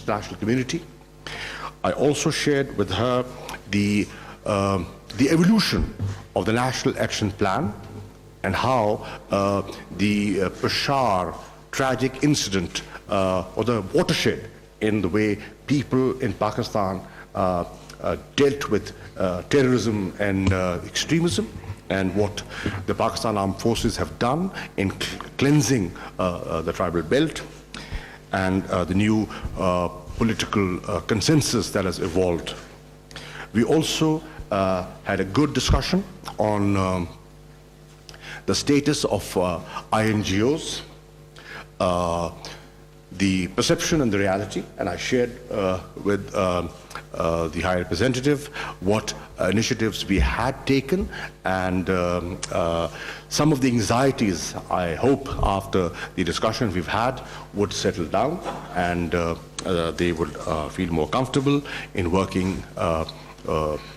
international community. I also shared with her the evolution of the National Action Plan and how the Peshawar tragic incident or the watershed in the way people in Pakistan dealt with terrorism and extremism, and what the Pakistan Armed Forces have done in cleansing the tribal belt, and the new political consensus that has evolved. We also had a good discussion on the status of INGOs, the perception and the reality, and I shared with the High Representative what initiatives we had taken, and some of the anxieties, I hope, after the discussion we've had would settle down, and they would feel more comfortable in working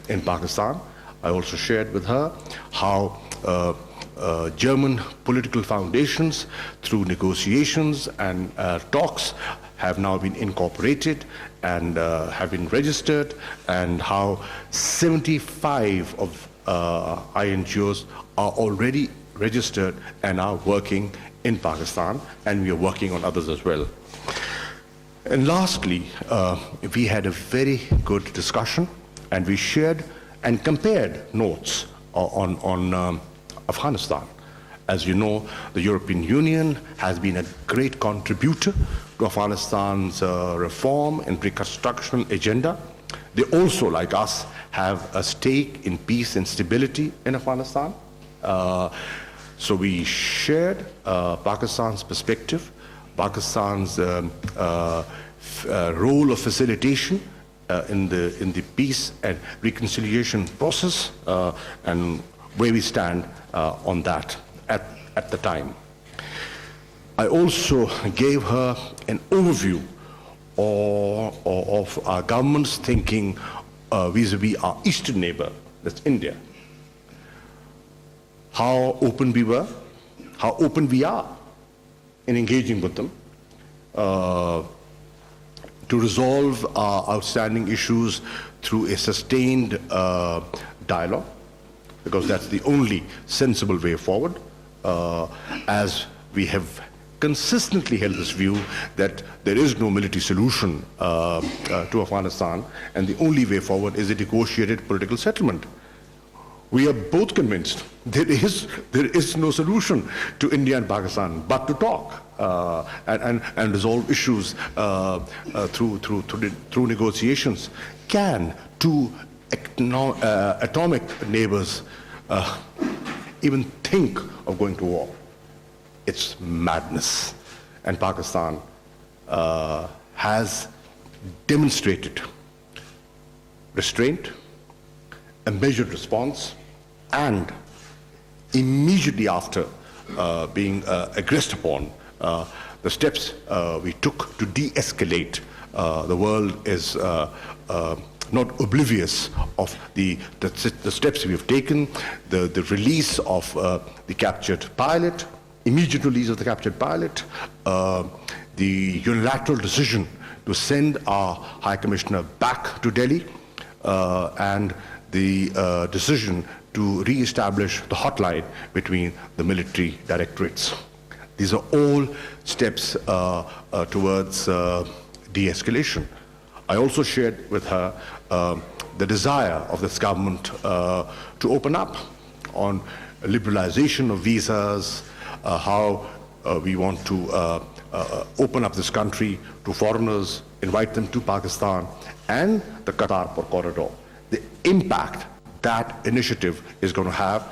in Pakistan. I also shared with her how German political foundations, through negotiations and talks, have now been incorporated and have been registered, and how 75 of INGOs are already registered and are working in Pakistan, and we are working on others as well. And lastly, we had a very good discussion, and we shared and compared notes on Afghanistan. As you know, the European Union has been a great contributor to Afghanistan's reform and reconstruction agenda. They also, like us, have a stake in peace and stability in Afghanistan. So we shared Pakistan's perspective, Pakistan's role of facilitation in the peace and reconciliation process, and where we stand on that at the time. I also gave her an overview of our government's thinking vis-a-vis our eastern neighbor, that's India. How open we were, how open we are in engaging with them to resolve our outstanding issues through a sustained dialogue, because that's the only sensible way forward, as we have consistently held this view that there is no military solution to Afghanistan, and the only way forward is a negotiated political settlement. We are both convinced there is no solution to India and Pakistan but to talk and resolve issues through negotiations. Can two atomic neighbors even think of going to war? It's madness. And Pakistan has demonstrated restraint, a measured response, and immediately after being aggressed upon, the steps we took to de-escalate, the world is not oblivious of the steps we have taken, the release of the captured pilot, immediate release of the captured pilot, the unilateral decision to send our High Commissioner back to Delhi, and the decision to re-establish the hotline between the military directorates. These are all steps towards de-escalation. I also shared with her the desire of this government to open up on liberalization of visas, how we want to open up this country to foreigners, invite them to Pakistan, and the Kartarpur corridor. The impact that initiative is going to have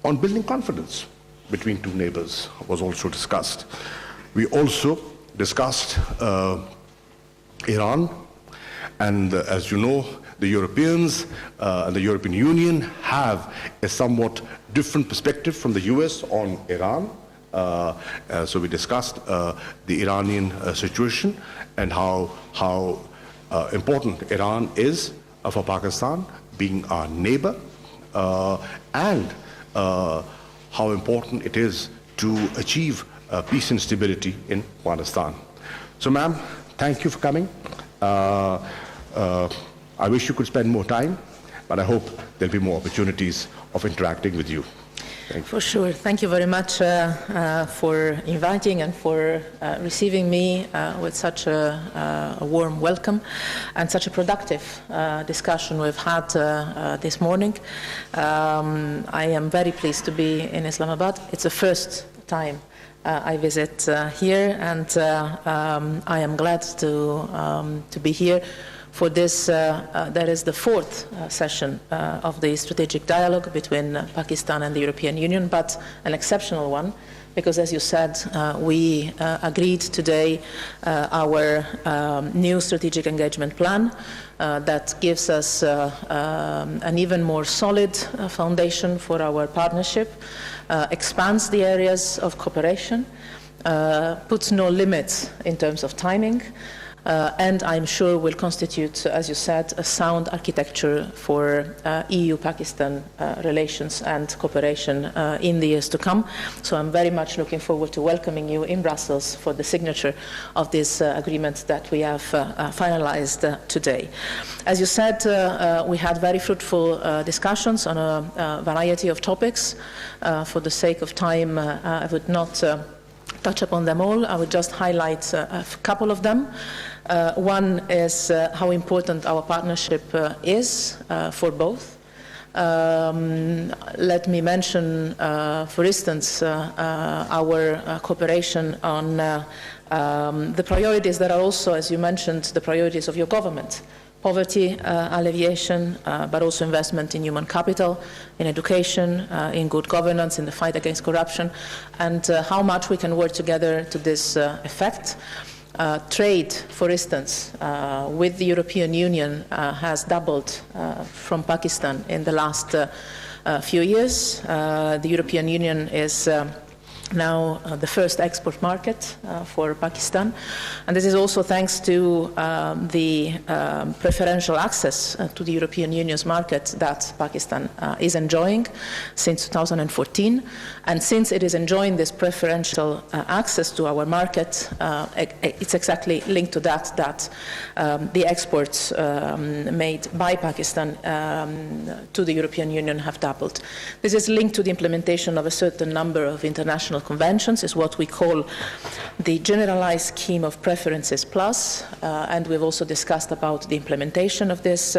on building confidence between two neighbors was also discussed. We also discussed Iran, and as you know, the Europeans and the European Union have a somewhat different perspective from the US on Iran. So we discussed the Iranian situation and how important Iran is for Pakistan, being our neighbor, and how important it is to achieve peace and stability in Afghanistan. So, ma'am, thank you for coming. I wish you could spend more time, but I hope there'll be more opportunities of interacting with you. Thank you. For sure. Thank you very much for inviting and for receiving me with such a warm welcome and such a productive discussion we've had this morning. I am very pleased to be in Islamabad. It's the first time I visit here, and I am glad to be here for this. That is the fourth session of the strategic dialogue between Pakistan and the European Union, but an exceptional one, because as you said, we agreed today our new strategic engagement plan that gives us an even more solid foundation for our partnership, expands the areas of cooperation, puts no limits in terms of timing, and I'm sure will constitute, as you said, a sound architecture for EU-Pakistan relations and cooperation in the years to come. So I'm very much looking forward to welcoming you in Brussels for the signature of this agreement that we have finalized today. As you said, we had very fruitful discussions on a variety of topics. For the sake of time, I would not touch upon them all. I would just highlight a couple of them. One is how important our partnership is for both. Let me mention, for instance, our cooperation on the priorities that are also, as you mentioned, the priorities of your government. Poverty alleviation, but also investment in human capital, in education, in good governance, in the fight against corruption, and how much we can work together to this effect. Trade, for instance, with the European Union has doubled from Pakistan in the last few years. The European Union is now the first export market for Pakistan. And this is also thanks to the preferential access to the European Union's market that Pakistan is enjoying since 2014. And since it is enjoying this preferential access to our market, it's exactly linked to that, the exports made by Pakistan to the European Union have doubled. This is linked to the implementation of a certain number of international conventions, is what we call the Generalized Scheme of Preferences Plus, and we've also discussed about the implementation of these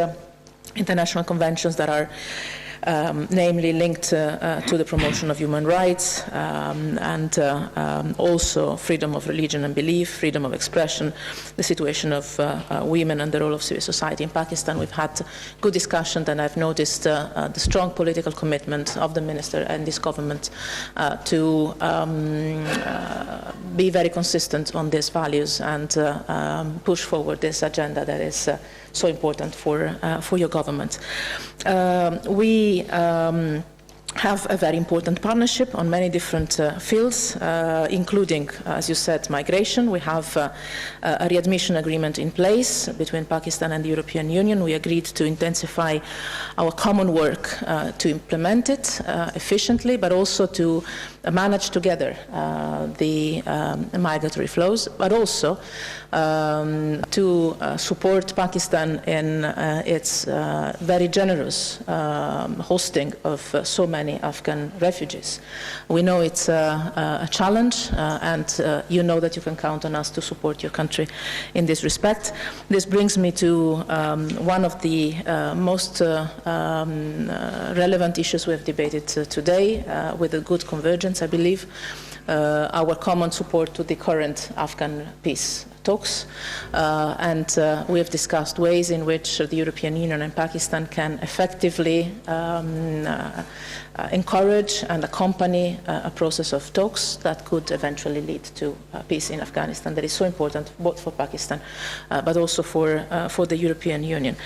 international conventions that are namely linked to the promotion of human rights and also freedom of religion and belief, freedom of expression, the situation of women and the role of civil society in Pakistan. We've had good discussion, and I've noticed the strong political commitment of the minister and this government to be very consistent on these values and push forward this agenda that is so important for your government. We have a very important partnership on many different fields, including, as you said, migration. We have a readmission agreement in place between Pakistan and the European Union. We agreed to intensify our common work to implement it efficiently, but also to manage together the migratory flows, but also to support Pakistan in its very generous hosting of so many Afghan refugees. We know it's a challenge, and you know that you can count on us to support your country in this respect. This brings me to one of the most relevant issues we have debated today, with a good convergence, I believe, our common support to the current Afghan peace talks, and we have discussed ways in which the European Union and Pakistan can effectively encourage and accompany a process of talks that could eventually lead to peace in Afghanistan that is so important both for Pakistan but also for the European Union.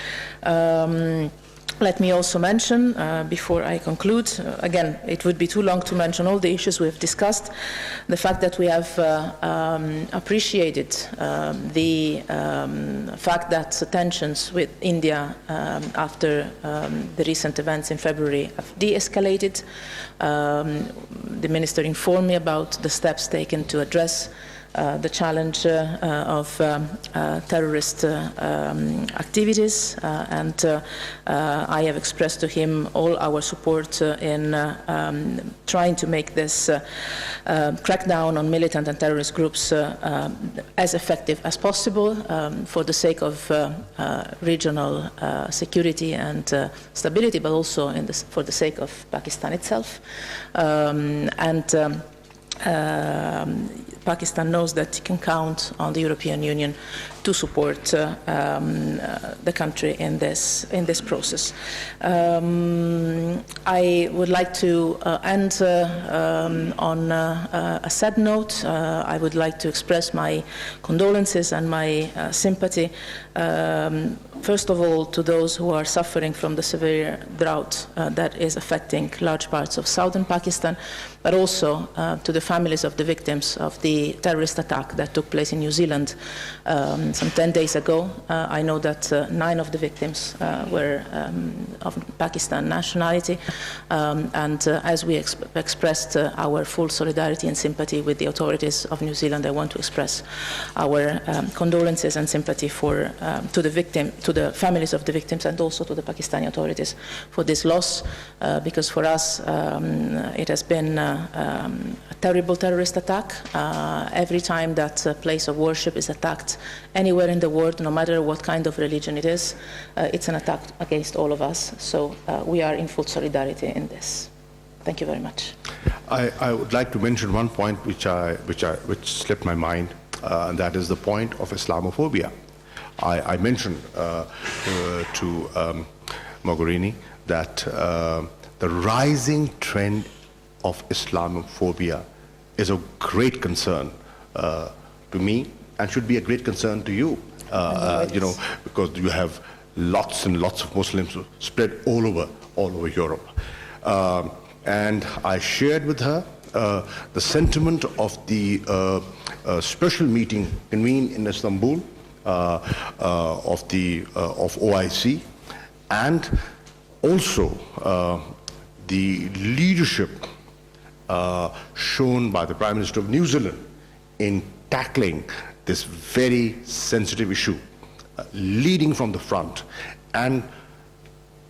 Let me also mention, before I conclude, again, it would be too long to mention all the issues we have discussed, the fact that we have appreciated the fact that tensions with India after the recent events in February have de-escalated. The minister informed me about the steps taken to address the challenge of terrorist activities, and I have expressed to him all our support in trying to make this crackdown on militant and terrorist groups as effective as possible for the sake of regional security and stability, but also for the sake of Pakistan itself. Pakistan knows that it can count on the European Union to support the country in this process. I would like to end on a sad note. I would like to express my condolences and my sympathy, first of all, to those who are suffering from the severe drought that is affecting large parts of southern Pakistan, but also to the families of the victims of the terrorist attack that took place in New Zealand some 10 days ago. I know that 9 of the victims were of Pakistan nationality, and as we expressed our full solidarity and sympathy with the authorities of New Zealand, I want to express our condolences and sympathy to the families of the victims, and also to the Pakistani authorities for this loss, because for us it has been a terrible terrorist attack. Every time that a place of worship is attacked anywhere in the world, no matter what kind of religion it is, it's an attack against all of us. So we are in full solidarity in this. Thank you very much. I would like to mention one point which slipped my mind, and that is the point of Islamophobia. I mentioned to Mogherini that the rising trend of Islamophobia is a great concern to me, and should be a great concern to you, because you have lots and lots of Muslims spread all over Europe. And I shared with her the sentiment of the special meeting convened in Istanbul of OIC, and also the leadership shown by the Prime Minister of New Zealand in tackling this very sensitive issue, leading from the front and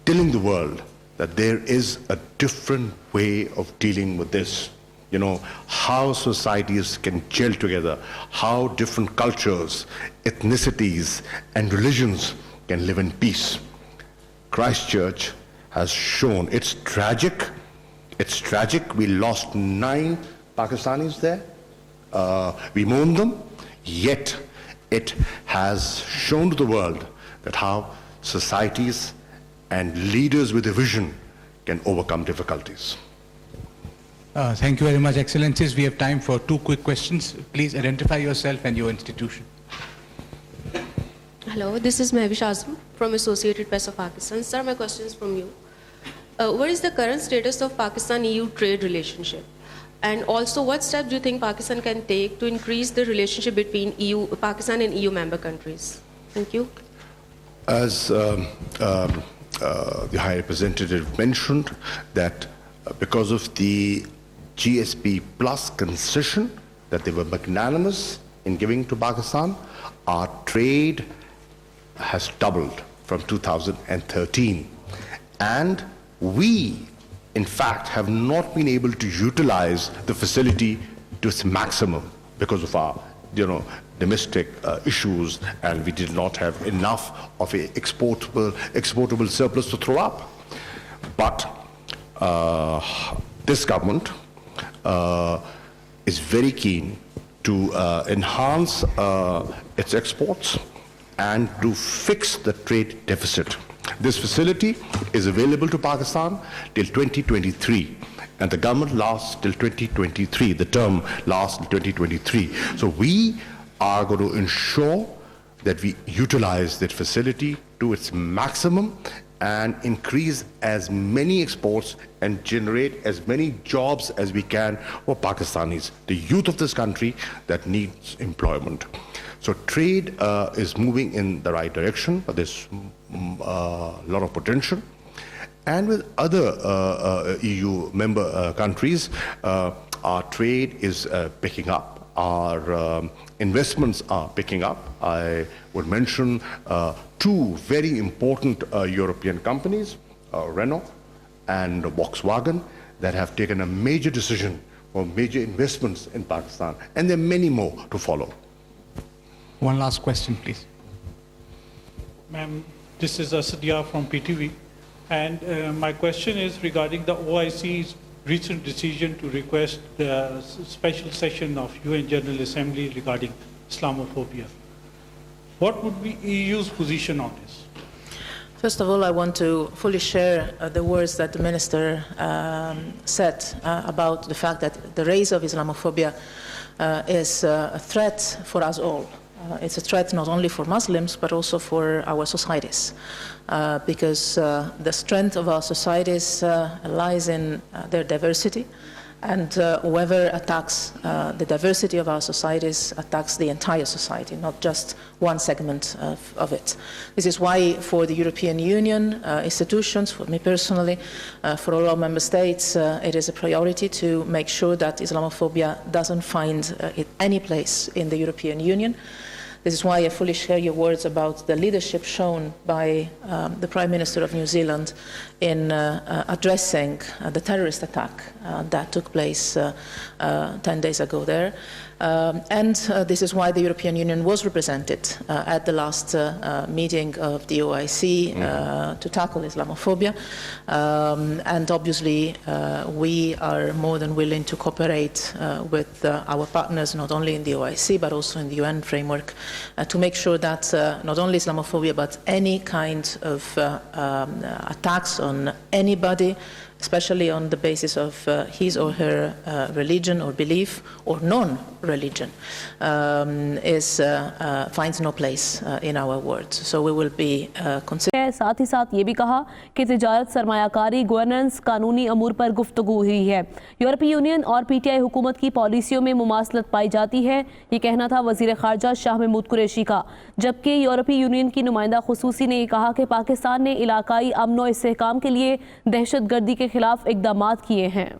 telling the world that there is a different way of dealing with this. You know, how societies can gel together, how different cultures, ethnicities, and religions can live in peace. Christchurch has shown it's tragic. It's tragic. We lost 9 Pakistanis there. We mourn them, yet it has shown to the world that how societies and leaders with a vision can overcome difficulties. Thank you very much, Excellencies. We have time for 2 quick questions. Please identify yourself and your institution. Hello, this is Mehvish Azam from Associated Press of Pakistan. Sir, my question is from you. What is the current status of Pakistan-EU trade relationship? And also, what steps do you think Pakistan can take to increase the relationship between Pakistan and EU member countries? Thank you. As the High Representative mentioned, that because of the GSP Plus concession, that they were magnanimous in giving to Pakistan, our trade has doubled from 2013. And we, in fact, have not been able to utilize the facility to its maximum because of our, domestic issues, and we did not have enough of an exportable surplus to throw up. But this government is very keen to enhance its exports and to fix the trade deficit. This facility is available to Pakistan till 2023, and the government lasts till 2023. The term lasts till 2023. So we are going to ensure that we utilize that facility to its maximum and increase as many exports and generate as many jobs as we can for Pakistanis, the youth of this country that needs employment. So trade is moving in the right direction, but there's a lot of potential. And with other EU member countries, our trade is picking up. our investments are picking up. I would mention two very important European companies, Renault and Volkswagen, that have taken a major decision for major investments in Pakistan, and there are many more to follow. One last question, please. Ma'am, this is Asadia from PTV, and my question is regarding the OIC's recent decision to request the special session of UN General Assembly regarding Islamophobia. What would be EU's position on this? First of all, I want to fully share the words that the Minister said about the fact that the rise of Islamophobia is a threat for us all. It's a threat not only for Muslims, but also for our societies, because the strength of our societies lies in their diversity, and whoever attacks the diversity of our societies attacks the entire society, not just one segment of it. This is why for the European Union institutions, for me personally, for all our member states, it is a priority to make sure that Islamophobia doesn't find any place in the European Union. This is why I fully share your words about the leadership shown by the Prime Minister of New Zealand in addressing the terrorist attack that took place 10 days ago there. And this is why the European Union was represented at the last meeting of the OIC to tackle Islamophobia. And obviously, we are more than willing to cooperate with our partners, not only in the OIC, but also in the UN framework, to make sure that not only Islamophobia, but any kind of attacks on anybody, especially on the basis of his or her religion or belief or non-religion, finds no place in our world. So we will be considering. साथ ही साथ ये भी कहा कि तिजारत, सरमायाकारी, governance, कानूनी अमूर पर गुफ्तगू हुई है। यूरोपीय यूनियन और पीटीआई हुकूमत की पॉलिसियों में मुमासलत पाई जाती है, ये कहना था वज़ीर ख़ारजा शाह महमूद कुरैशी का। जबकि यूरोपीय यूनियन की नुमाइंदा खुसूसी ने ये कहा कि पाकिस्तान ने इलाकाई अमन व इस्तेहकाम के लिए दहशत गर्दी के खिलाफ इक़दामात किए हैं।